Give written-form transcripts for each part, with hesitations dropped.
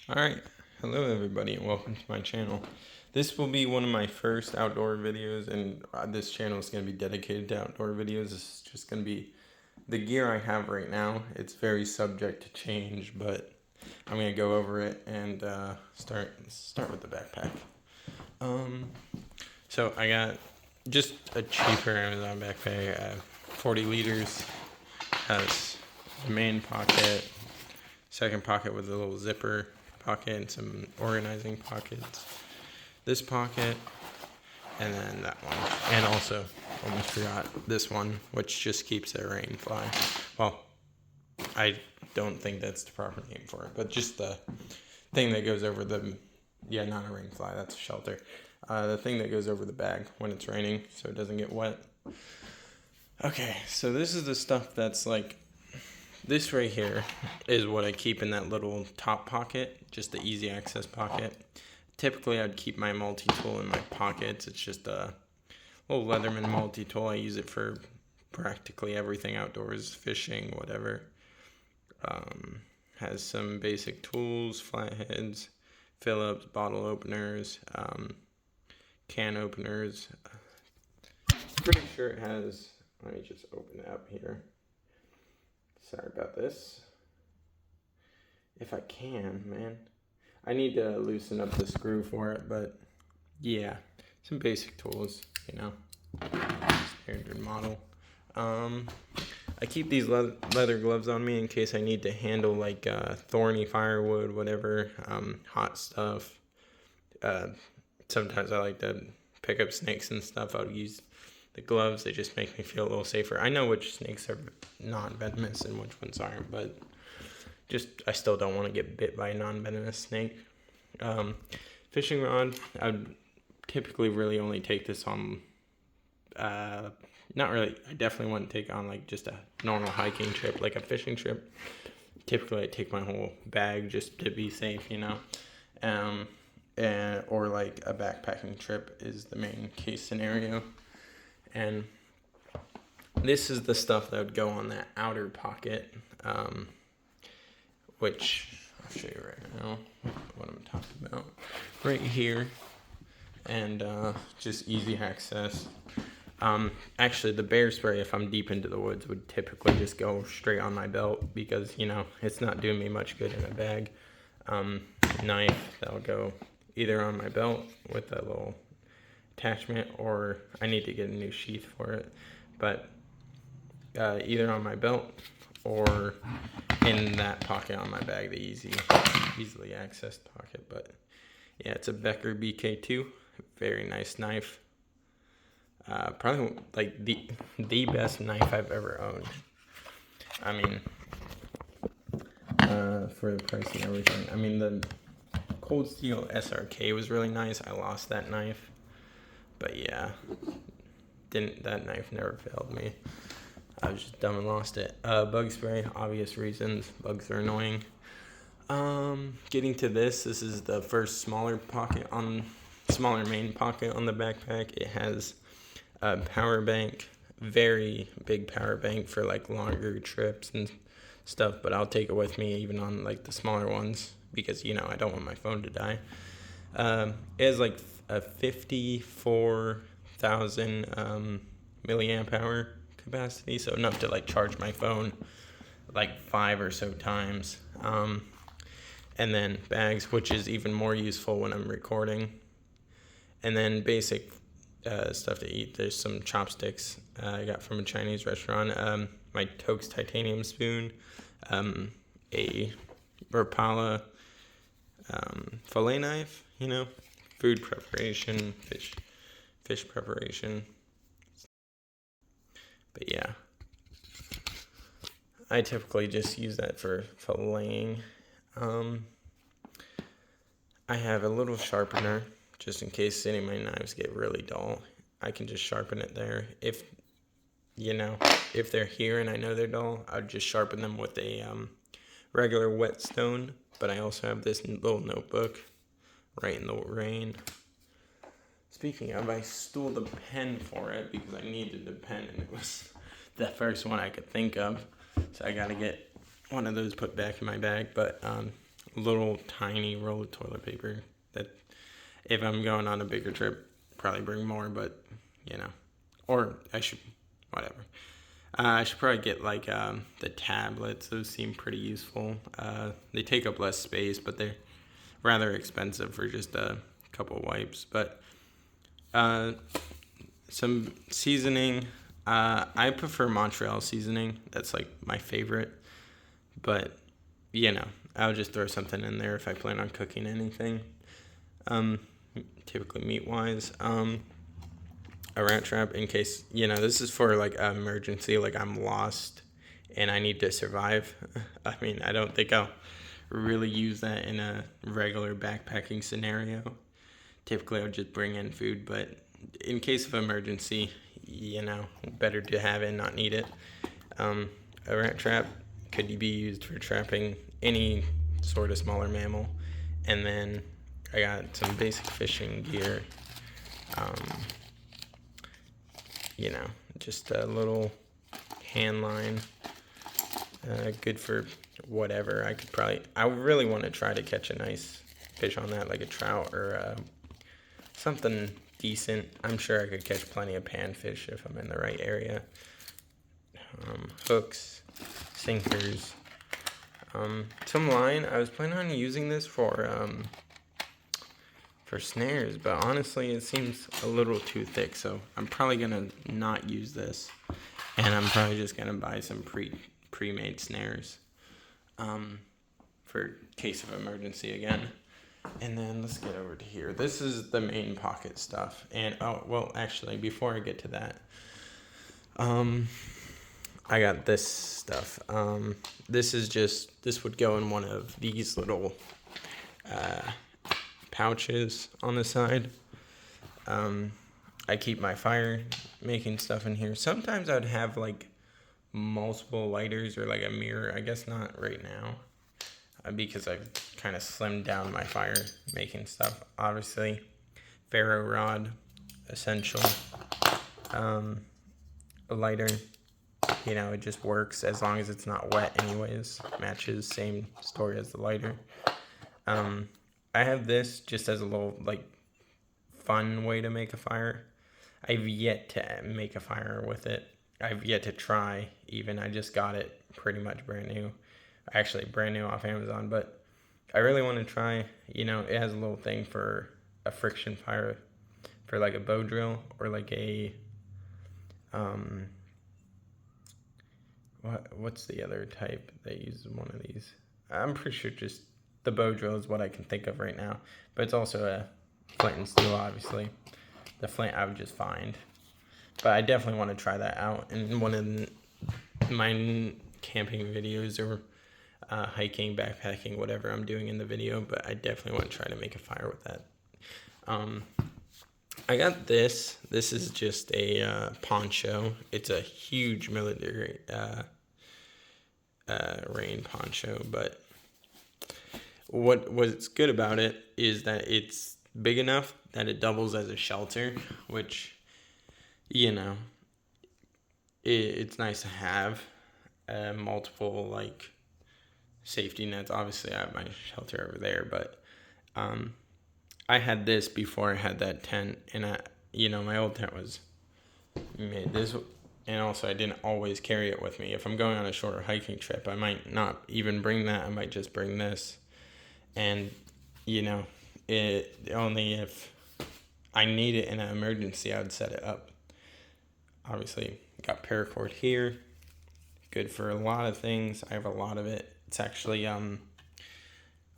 Alright, hello everybody and welcome to my channel. This will be one of my first outdoor videos, and this channel is going to be dedicated to outdoor videos. This is just going to be the gear I have right now. It's very subject to change, but I'm going to go over it and start with the backpack. So I got just a cheaper Amazon backpack, 40 liters, has the main pocket, second pocket with a little zipper pocket and some organizing pockets, this pocket, and then that one, and also almost forgot this one, which just keeps a rain fly. Well, I don't think that's the proper name for it, but just the thing that goes over the, yeah, not a rain fly, that's a shelter, the thing that goes over the bag when it's raining so it doesn't get wet. Okay, so this is the stuff that's like, this right here is what I keep in that little top pocket, just the easy access pocket. Typically I'd keep my multi-tool in my pockets. It's just a little Leatherman multi-tool. I use it for practically everything outdoors, fishing, whatever. Has some basic tools, flatheads, Phillips, bottle openers, can openers. Pretty sure it has, let me just open it up here. Sorry about this. If I can, man. I need to loosen up the screw for it, but yeah, some basic tools, you know, standard model. I keep these leather gloves on me in case I need to handle like thorny firewood, whatever, hot stuff. Sometimes I like to pick up snakes and stuff. I'll use the gloves. They just make me feel a little safer. I know which snakes are non-venomous and which ones aren't, but just I still don't want to get bit by a non-venomous snake. Fishing rod, I would typically really only take this on, not really, I definitely wouldn't take on like just a normal hiking trip, like a fishing trip. Typically I take my whole bag just to be safe, you know. Or like a backpacking trip is the main case scenario. And this is the stuff that would go on that outer pocket, which I'll show you right now what I'm talking about. Right here, and just easy access. Actually, the bear spray, if I'm deep into the woods, would typically just go straight on my belt because, you know, it's not doing me much good in a bag. Knife, that'll go either on my belt with a little attachment, or I need to get a new sheath for it, but either on my belt or in that pocket on my bag, the easily accessed pocket. But yeah, it's a Becker BK2, very nice knife. Probably like the best knife I've ever owned. I mean, for the price and everything. I mean, the Cold Steel SRK was really nice. I lost that knife. But yeah, that knife never failed me. I was just dumb and lost it. Bug spray, obvious reasons. Bugs are annoying. Getting to this is the first smaller main pocket on the backpack. It has a power bank, very big power bank for like longer trips and stuff, but I'll take it with me even on like the smaller ones because, you know, I don't want my phone to die. It has like a 54,000 milliamp hour capacity, so enough to like charge my phone like 5 or so times. And then bags, which is even more useful when I'm recording. And then basic stuff to eat. There's some chopsticks I got from a Chinese restaurant. My Tokes titanium spoon, a Rapala fillet knife, you know, food preparation, fish preparation. But yeah, I typically just use that for filleting. I have a little sharpener just in case any of my knives get really dull. I can just sharpen it there. If they're here and I know they're dull, I'd just sharpen them with a regular whetstone. But I also have this little notebook right in the rain. Speaking of, I stole the pen for it because I needed a pen and it was the first one I could think of. So I gotta get one of those put back in my bag. But little tiny roll of toilet paper that if I'm going on a bigger trip, probably bring more, but or I should, whatever. I should probably get like the tablets. Those seem pretty useful. They take up less space, but they're rather expensive for just a couple wipes. But some seasoning. I prefer Montreal seasoning. That's like my favorite. But I'll just throw something in there if I plan on cooking anything. Typically meat wise. A rat trap in case, this is for like an emergency, like I'm lost and I need to survive. I mean, I don't think I'll really use that in a regular backpacking scenario. Typically I'll just bring in food, but in case of emergency, better to have it and not need it. A rat trap could be used for trapping any sort of smaller mammal. And then I got some basic fishing gear. Just a little hand line, good for whatever. I really want to try to catch a nice fish on that, like a trout or something decent. I'm sure I could catch plenty of panfish if I'm in the right area. Hooks, sinkers, some line. I was planning on using this for snares, but honestly it seems a little too thick, so I'm probably gonna not use this, and I'm probably just gonna buy some pre-made snares for case of emergency again. And then let's get over to here. This is the main pocket stuff, and actually before I get to that, I got this stuff. This would go in one of these little pouches on the side. I keep my fire making stuff in here. Sometimes I'd have like multiple lighters or like a mirror. I guess not right now because I've kind of slimmed down my fire making stuff. Obviously, ferro rod, essential. A lighter, it just works as long as it's not wet anyways. Matches, same story as the lighter. I have this just as a little, like, fun way to make a fire. I've yet to make a fire with it. I've yet to try, even. I just got it pretty much brand new. Actually, brand new off Amazon, but I really want to try. It has a little thing for a friction fire for, like, a bow drill or, like, a, what's the other type that uses one of these? I'm pretty sure just the bow drill is what I can think of right now, but it's also a flint and steel, obviously. The flint I would just find, but I definitely want to try that out in one of my camping videos or hiking, backpacking, whatever I'm doing in the video, but I definitely want to try to make a fire with that. I got this. This is just a poncho. It's a huge military rain poncho, but what's good about it is that it's big enough that it doubles as a shelter, which, it's nice to have multiple, like, safety nets. Obviously, I have my shelter over there, but I had this before I had that tent, and my old tent was made this, and also I didn't always carry it with me. If I'm going on a shorter hiking trip, I might not even bring that. I might just bring this. And, it only if I need it in an emergency, I would set it up. Obviously, got paracord here. Good for a lot of things. I have a lot of it. It's actually,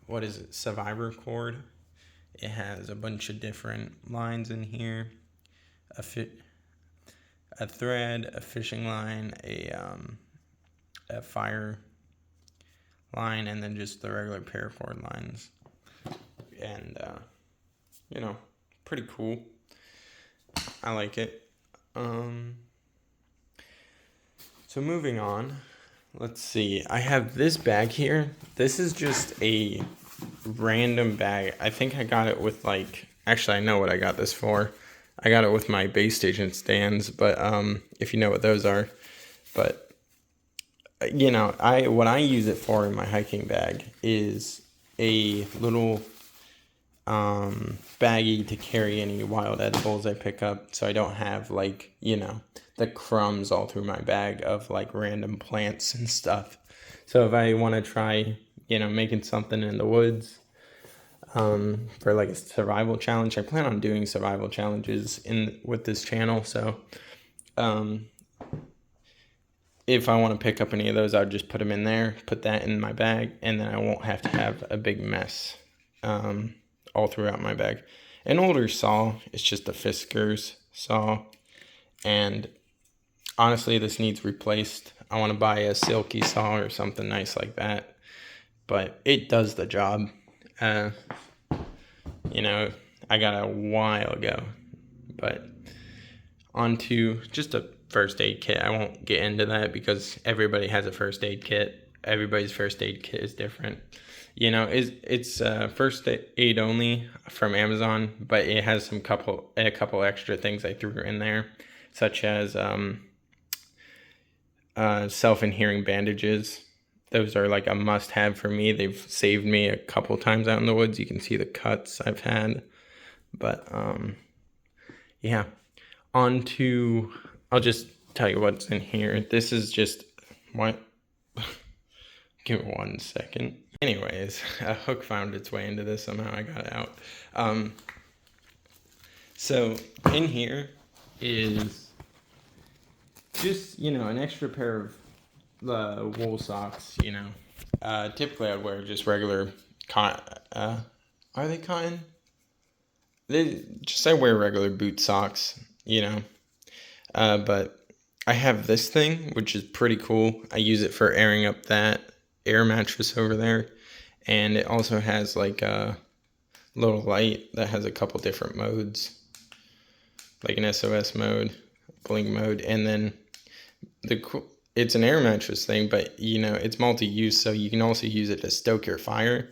what is it? Survivor cord. It has a bunch of different lines in here. A thread, a fishing line, a fire line, and then just the regular paracord lines. And, pretty cool. I like it. So moving on, let's see. I have this bag here. This is just a random bag. I think I got it with actually I know what I got this for. I got it with my base station stands, but if you know what those are. But what I use it for in my hiking bag is a little baggie to carry any wild edibles I pick up, so I don't have, like, you know, the crumbs all through my bag of like random plants and stuff. So if I want to try, you know, making something in the woods for like a survival challenge, I plan on doing survival challenges with this channel. So if I want to pick up any of those, I'll just put them in there, put that in my bag, and then I won't have to have a big mess all throughout my bag. An older saw, it's just a Fiskars saw, and honestly, this needs replaced. I want to buy a Silky saw or something nice like that, but it does the job. You know, I got a while ago, but onto just a first aid kit. I won't get into that because everybody has a first aid kit. Everybody's first aid kit is different. You know, it's first aid only from Amazon, but it has a couple extra things I threw in there, such as self-adhering bandages. Those are like a must-have for me. They've saved me a couple times out in the woods. You can see the cuts I've had, but yeah. I'll just tell you what's in here. This is just what. Give me 1 second. Anyways, a hook found its way into this. Somehow I got it out. So in here is just, you know, an extra pair of wool socks, you know. Typically I'd wear just regular cotton. Are they cotton? I wear regular boot socks, you know. But I have this thing, which is pretty cool. I use it for airing up that air mattress over there, and it also has like a little light that has a couple different modes, like an SOS mode, blink mode, and then it's an air mattress thing, but you know, it's multi-use, so you can also use it to stoke your fire,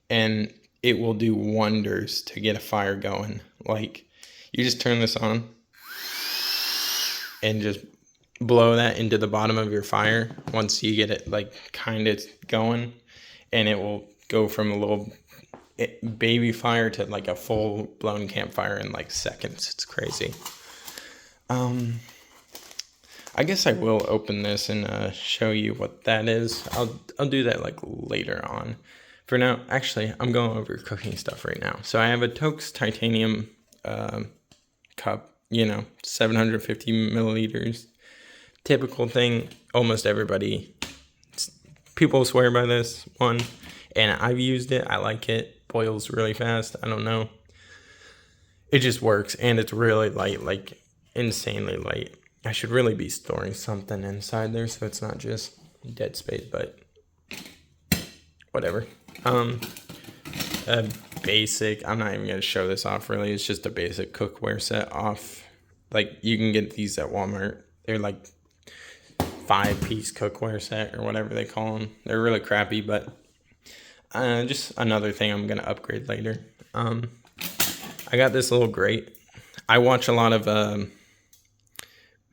and it will do wonders to get a fire going. Like, you just turn this on and just blow that into the bottom of your fire once you get it like kind of going, and it will go from a little baby fire to like a full blown campfire in like seconds. It's crazy. I guess I will open this and show you what that is. I'll do that like later on. For now, actually, I'm going over cooking stuff right now. So I have a Toaks titanium cup, you know, 750 milliliters. Typical thing, almost everybody, people swear by this one, and I've used it. I like it. Boils really fast. I don't know. It just works, and it's really light, like insanely light. I should really be storing something inside there so it's not just dead space, but whatever. A basic, I'm not even going to show this off really. It's just a basic cookware set off. Like, you can get these at Walmart. They're like 5-piece cookware set or whatever they call them. They're really crappy, but just another thing I'm gonna upgrade later. I got this little grate. I watch a lot of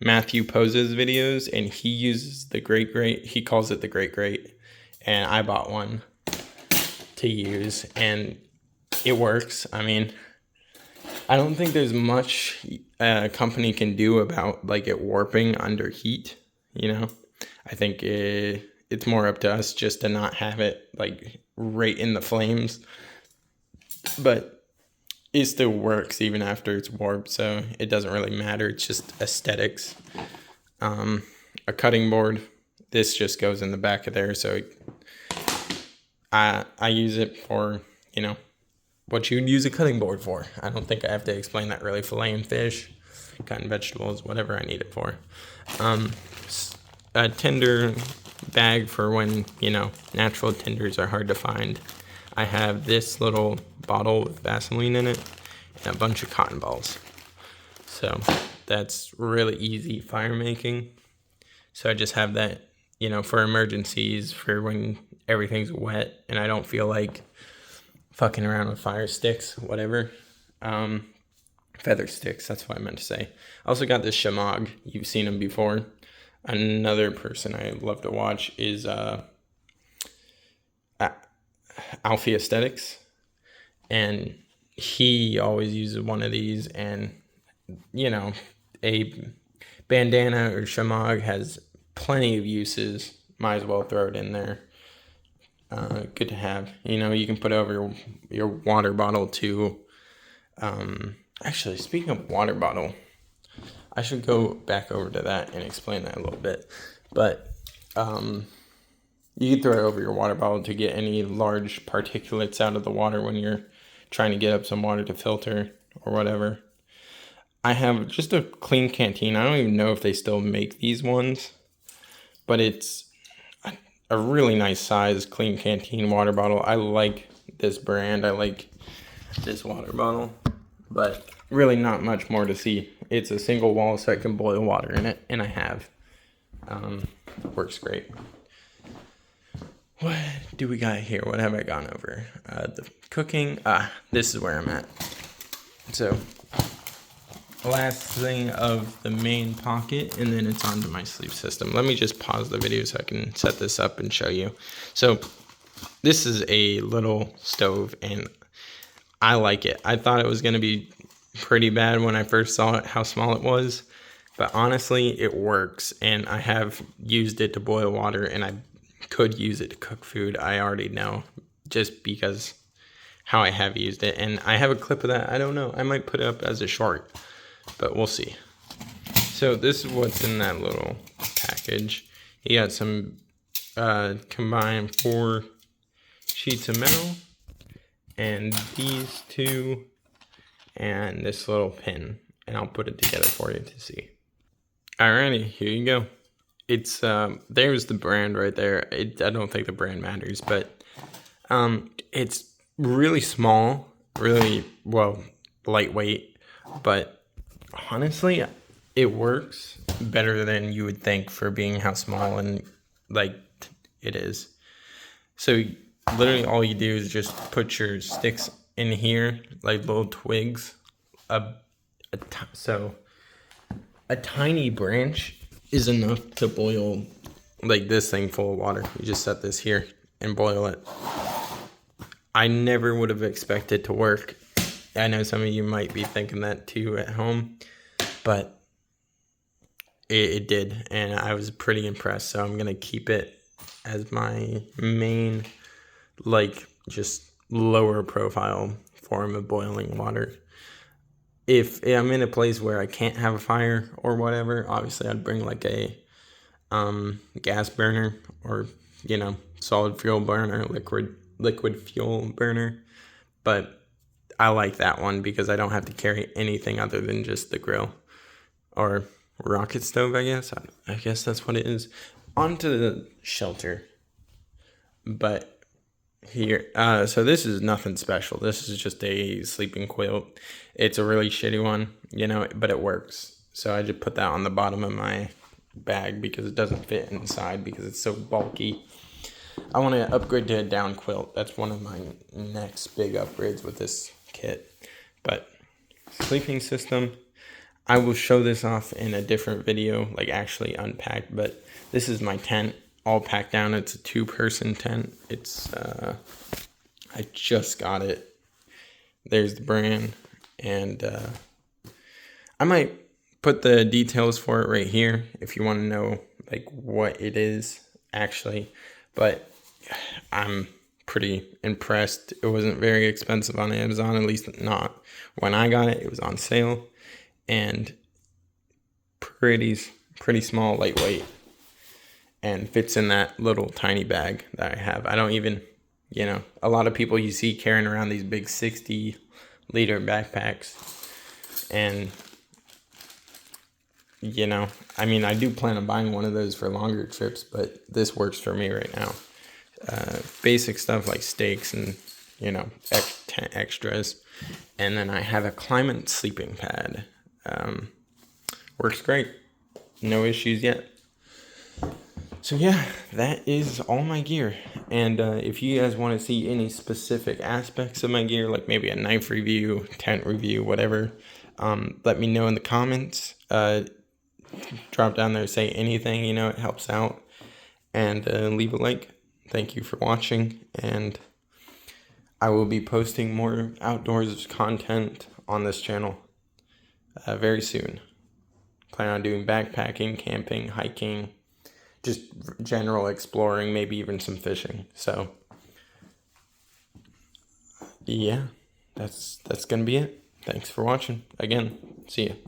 Matthew Pose's videos, and he uses the Great Grate. He calls it the Great Grate, and I bought one to use, and it works. I mean, I don't think there's much a company can do about like it warping under heat. You know, I think it's more up to us just to not have it like right in the flames, but it still works even after it's warped, so it doesn't really matter. It's just aesthetics. A cutting board, this just goes in the back of there, so I use it for, you know, what you'd use a cutting board for. I don't think I have to explain that really. Filleting fish, cutting vegetables, whatever I need it for. A tinder bag for when, you know, natural tinders are hard to find. I have this little bottle with Vaseline in it and a bunch of cotton balls. So that's really easy fire making. So I just have that, you know, for emergencies, for when everything's wet and I don't feel like fucking around with fire sticks, whatever. Feather sticks, that's what I meant to say. I also got this Shamog. You've seen them before. Another person I love to watch is Alfie Aesthetics, and he always uses one of these. And you know, a bandana or shamag has plenty of uses. Might as well throw it in there. Good to have. You know, you can put over your water bottle too. Actually, speaking of water bottle, I should go back over to that and explain that a little bit. But you can throw it over your water bottle to get any large particulates out of the water when you're trying to get up some water to filter or whatever. I have just a clean canteen. I don't even know if they still make these ones, but it's a really nice size clean canteen water bottle. I like this brand. I like this water bottle, but really not much more to see. It's a single wall, so I can boil water in it, and I have. Works great. What do we got here? What have I gone over? The cooking. This is where I'm at. So, last thing of the main pocket, and then it's onto my sleep system. Let me just pause the video so I can set this up and show you. So, this is a little stove, and I like it. I thought it was going to be pretty bad when I first saw it, how small it was. But honestly, it works, and I have used it to boil water, and I could use it to cook food. I already know, just because how I have used it. And I have a clip of that. I don't know. I might put it up as a short, but we'll see. So this is what's in that little package. You got some combined 4 sheets of metal, and these 2, and this little pin, and I'll put it together for you to see. Alrighty, here you go. It's there's the brand right there. I don't think the brand matters, but it's really small, really lightweight, but honestly, it works better than you would think for being how small and like it is. So literally all you do is just put your sticks in here, like little twigs. So a tiny branch is enough to boil like this thing full of water. You just set this here and boil it. I never would have expected to work. I know some of you might be thinking that too at home, but it did, and I was pretty impressed. So I'm gonna keep it as my main, like, just lower profile form of boiling water. If I'm in a place where I can't have a fire or whatever, obviously I'd bring like a gas burner, or solid fuel burner, liquid fuel burner. But I like that one because I don't have to carry anything other than just the grill or rocket stove. I guess that's what it is. Onto the shelter. But here, so this is nothing special. This is just a sleeping quilt. It's a really shitty one, but it works. So I just put that on the bottom of my bag because it doesn't fit inside because it's so bulky. I want to upgrade to a down quilt. That's one of my next big upgrades with this kit. But sleeping system, I will show this off in a different video, like actually unpacked. But this is my tent, all packed down. It's a 2-person tent. It's I just got it. There's the brand, and I might put the details for it right here if you want to know like what it is actually. But I'm pretty impressed. It wasn't very expensive on Amazon, at least not when I got it. It was on sale, and pretty small, lightweight, and fits in that little tiny bag that I have. I don't even, a lot of people you see carrying around these big 60-liter backpacks, and I do plan on buying one of those for longer trips, but this works for me right now. Basic stuff like steaks and extras, and then I have a Climate sleeping pad. Works great, no issues yet. So yeah, that is all my gear. And if you guys want to see any specific aspects of my gear, like maybe a knife review, tent review, whatever, let me know in the comments. Drop down there, say anything, it helps out. And leave a like. Thank you for watching, and I will be posting more outdoors content on this channel very soon. Plan on doing backpacking, camping, hiking, just general exploring, maybe even some fishing. So yeah, that's gonna be it. Thanks for watching. Again, see ya.